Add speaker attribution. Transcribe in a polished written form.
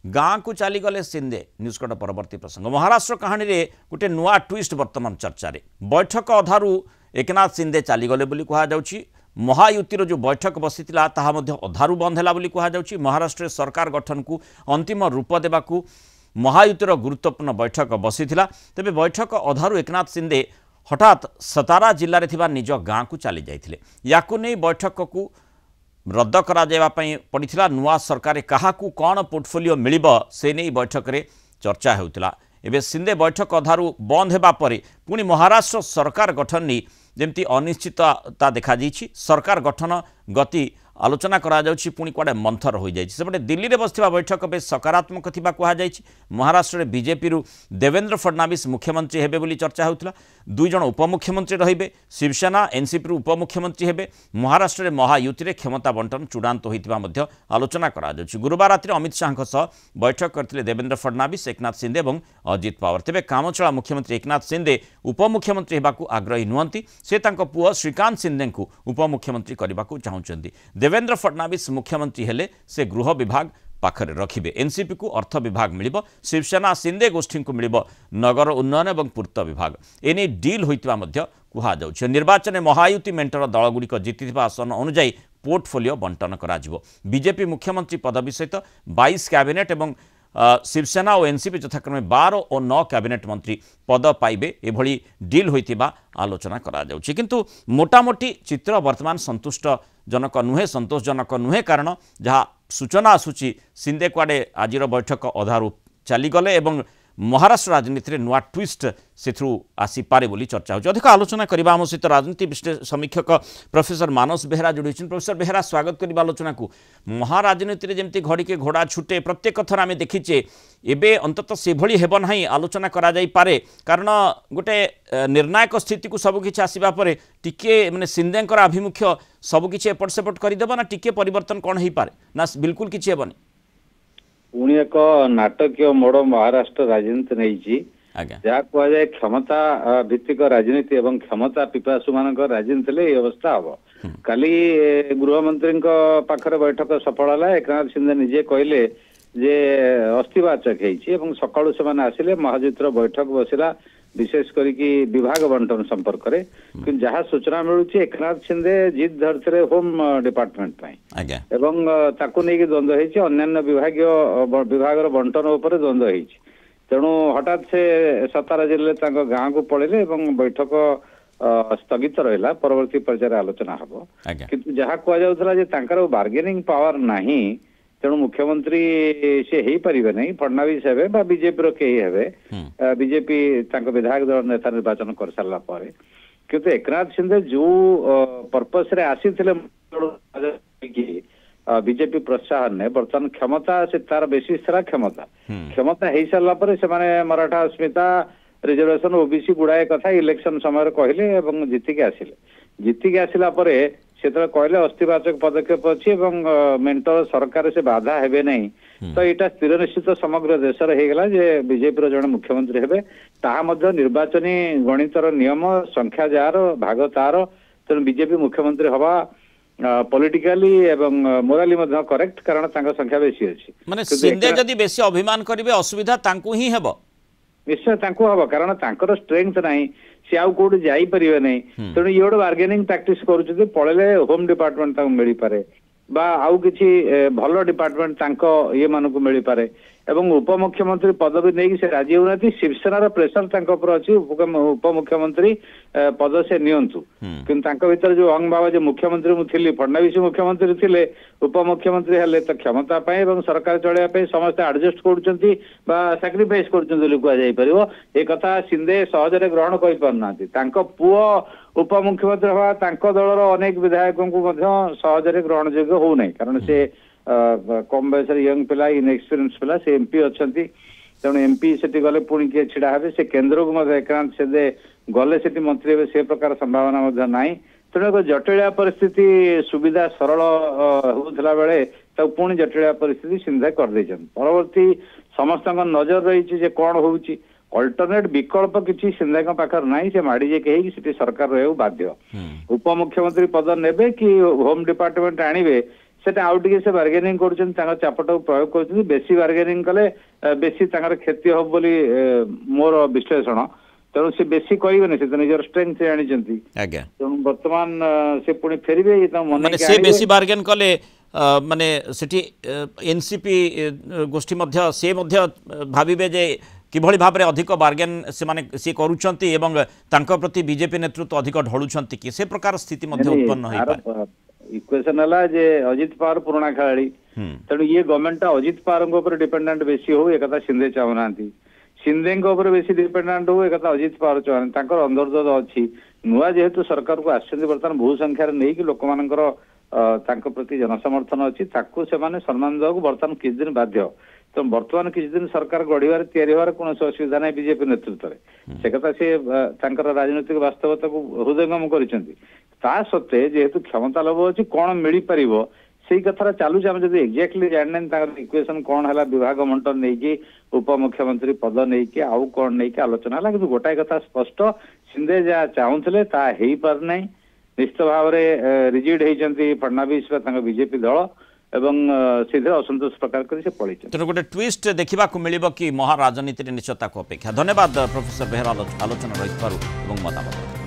Speaker 1: गाँ को चलीगले शिंदे न्यूज़कट परवर्ती प्रसंग महाराष्ट्र कहानी रे गोटे नुआ ट्विस्ट वर्तमान चर्चा रे बैठक अधारू एकनाथ शिंदे चलीगले बोली कहुच्छी महायुतिर जो बैठक बसी अधारू बंद है बोली कहुच्छी महाराष्ट्र सरकार गठन को अंतिम रूप देवाकू महायुतिर गुरुत्वपूर्ण बैठक बसी तेबे बैठक अधारू एकनाथ शिंदे हठात सतारा जिले में निज गाँ को चली जाइथिले याकू नहीं बैठक को रद्द करा पड़ा नुआ सरकार क्या कौन पोर्टफोलियो मिलिब से नहीं बैठक रे चर्चा होता एवं शिंदे बैठक अधारू बंद होगा पुणी महाराष्ट्र सरकार गठन नहीं जमती अनिश्चितता देखा सरकार गठन गति आलोचना करा जाउछि पुणी कुआडे मंथर हो जाइछि सेपटे दिल्ली रे बसथिबा बैठक बेस सकारात्मक थिबा कहा जाइछि महाराष्ट्र रे बीजेपी रु देवेंद्र फडणवीस मुख्यमंत्री हेबे बोली चर्चा होउतला दुई जण उपमुख्यमंत्री रहिबे शिवसेना एनसीपी रु उपमुख्यमंत्री हेबे महाराष्ट्र रे महायुति रे क्षमता बंटन चूड़ांत होइतिबा मध्य आलोचना करा जाउछि गुरुवार रात्रि अमित शाह सह बैठक करथिले देवेंद्र फडणवीस एकनाथ शिंदे एवं अजित पवार तेबे कामचला मुख्यमंत्री एकनाथ शिंदे उपमुख्यमंत्री हेबाकू आग्रही नुहंती से तांको पुओ श्रीकांत शिंदे को उपमुख्यमंत्री करबाकू चाहुचंती देवेंद्र फडणवीस मुख्यमंत्री हेले से गृह विभाग पाखरे रखिबे एनसीपी को अर्थ विभाग मिलिबो शिवसेना शिंदे गोष्ठी को मिलिबो नगर उन्नयन एवं पूर्त विभाग एने डील होइतबा मध्य कुहा जाउछि निर्वाचन महायुति मेंटर दलगुड़िक जीतिथिबा आसन अनुसार पोर्टफोलियो बंटन करा जिवो बीजेपी मुख्यमंत्री पदवी सहित 22 कैबिनेट एवं शिवसेना और एनसीपी यथाक्रमे 12 और 9 कैबिनेट मंत्री पद पाइबे एभली डील होइतिबा आलोचना करा जाउछि किंतु मोटामोटी चित्र वर्तमान संतुष्टजनक नुहे संतोषजनक नुहे कारण जहाँ सूचना आसुची शिंदे कुआडे आजिर बैठक अधारू चलीगले एवं महाराष्ट्र राजनीति में नुआ ट्विस्ट से आसी पारे बोली चर्चा होची अधिक आलोचना करबा आम सहित राजनीति समीक्षक प्रोफेसर मानस बेहरा जोड़ी प्रोफेसर बेहरा स्वागत करबा आलोचना को महाराजनीति में जमती घड़ी के घोड़ा छुटे प्रत्येक थर आम देखीचे एबे अंततः से भली हेब नाही आलोचना करा जाई पारे कारण गोटे निर्णायक स्थिति को सबकिछि आसीबा परे टिके माने शिंदेकर आभिमुख्य सबकिछि एपट सेपट करदेबा ना टिके परिवर्तन कौन हो पारे ना बिल्कुल किछि हेबनी
Speaker 2: पुणी एक नाटकीय मोड़ महाराष्ट्र राजनीति नहीं जहाँ कह जाए क्षमता भित्तिक राजनीति एवं क्षमता पिपासु मान राजनीति अवस्था हम काली गृहमंत्री पाखरे बैठक सफल है एकनाथ शिंदे निजे कहले जे अस्थिवाचक हो सकाळु से आसिले महायुतिर बैठक बसिला विशेष करिकी विभाग बंटन संपर्क में जहाँ सूचना मिलूँ एकनाथ शिंदे जिद धरते होम डिपार्टमेंट एवं ताकू नहीं द्वंद्व होती अन्य विभाग बंटन उपर द्वंद्व होती तेणु हठात से सतारा जिले गाँ को पड़े बैठक स्थगित रहा परवर्ती पर्यायर आलोचना हम किंतु जहाँ कहुला बार्गेनिंग पावर नाही तेणु मुख्यमंत्री से हो पारे नहीं फडणवीस हे बीजेपी कई हे बीजेपी विधायक दल नेता निर्वाचन कर सारा पर किंतु एकनाथ शिंदे जो पर्पस रे आसी बीजेपी प्रोत्साहन ने बर्तमान क्षमता से तार बेसिस था क्षमता हो सारा पर से मराठा अस्मिता रिजर्वेशन ओबीसी गुड़ाए कथा इलेक्शन समय कहले जीतिक आसिला से कहले अस्थिवाचक पदक्षेप अच्छी मेंटर सरकार से बाधा हेबे नहीं तो यहाँ स्थिर निश्चित समग्र देश होगा जे बीजेपी जड़े मुख्यमंत्री हेबे ताहा निर्वाचनी गणितर नियम संख्या जार भाग तार तेणु बीजेपी मुख्यमंत्री हवा पॉलिटिकली एवं मोराली करेक्ट कारण संख्या बेसी अच्छी
Speaker 1: माने शिंदे जदि बेसी अभिमान करिवे असुविधा तांकू ही हेबो
Speaker 2: निश्चय तांकू हबो कारण तांकर स्ट्रेंथ नाही सी आउ कोड जाई परिवे नहीं तेणु ये गोटे बार्गेनिंग प्रैक्टिस करूँ पड़े होम डिपार्टमेंट मिल पारे बा आउ किछि भल डिपार्टमेंट ये मानक मिल पारे एवं उपमुख्यमंत्री पदवी नहीं से राजी होना शिवसेनार प्रेसर अच्छी उपमुख्यमंत्री पद से नियंतु किंतु भीतर जो अंग बाबा जो मुख्यमंत्री मुझे फडणवीस मुख्यमंत्री थे उपमुख्यमंत्री हेले तो क्षमता सरकार चलैया समस्त एडजस्ट करिफाइस कर कथा शिंदे सहजरे ग्रहण कर पारना पुओ उपमुख्यमंत्री हवा दलर अनेक विधायकों को सहजरे ग्रहण योग्य होना कारण से कम बयस यंग पिला इनएक्सपीरियंस पिला से एमपी अच्छा तेणु एमपी से गले पुणी किए छिड़ा हे से केन्द्र को एकनाथ शिंदे गले से मंत्री हे से प्रकार संभावना ना तेणु एक जटिल परिस्थिति सुविधा सरल होता बेले पुणी जटिल परिस्थिति शिंदे कर परवर्ती समस्त नजर रही कौन हो अल्टरनेट विकल्प किसी शिंदे पाखर ना से माड़ी जे सरकार रहा बाध्य उपमुख्यमंत्री पद ने कि होम डिपार्टमेंट आणवे सेटा आउ टिके से बार्गेनिंग करूछन तांका चापट प्रयोग करूछन बेसी बार्गेनिंग कले बेसी तांकर क्षति हो बोली मोर विश्लेषण तेणु से बेसी कहबे से निजर स्ट्रेंथ से आनी
Speaker 1: आज्ञा
Speaker 2: तेणु वर्तमान से पुणी फेरबे
Speaker 1: माने से बेसी बार्गेन कले माने सेठी एनसीपी गोष्ठी मध्य से मध्य भाबिबे जे किभଳି भाबरे अधिक बार्गेन से माने से करूछंती एवं तांको प्रति बीजेपी नेतृत्व अधिक ढळुछंती कि से प्रकार स्थिति मध्य उत्पन्न होई पारे
Speaker 2: इक्वेशन हला जे अजित पवार पुराना खेलाड़ी तेणु ये गवर्नमेंट अजित पवार ऊपर डिपेंडेंट बेसी हो एक शिंदे चाहूनाहांती शिंदे बेसी डिपेंडेंट हो एक अजित पवार चाहते अंतर्दोष अच्छी नुआ जेहेतु सरकार को आसछंती बर्तमान बहु संख्यार नहीं कि लोक मानकर तांको प्रति जनसमर्थन अच्छी ताकू से माने सम्मान देवाक बर्तमान किछ दिन बाध्य तो बर्तमान किछ दिन सरकार गढ़िबार तैयारी होबार कौन असुविधा नहीं बीजेपी नेतृत्व में से कथा से राजनीतिक वास्तवता को हृदयंगम करिसेंती ता सत्ते जेहेतु क्षमता लोभ अच्छी कौन मिल पार से कथा चलू आम जब एक्जाक्टली जानना इक्वेशन कौन है विभाग मंटन नहीं कि उप मुख्यमंत्री पद नहीं कि आउ कौन नहीं कि आलोचना है कि गोटाए कथा स्पष्ट शिंदे जहाँ चाहूले ता हो पार ना निश्चित भाव में रिजिड होती फडनाविस बीजेपी दल एवं सीधे असंतोष प्रकार कर से पड़ी
Speaker 1: तेणु गोटे ट्विस्ट देखा मिल कि महाराजनीति निश्चयता को अपेक्षा धन्यवाद प्रोफेसर बेहरा आलोचना रही मतामत।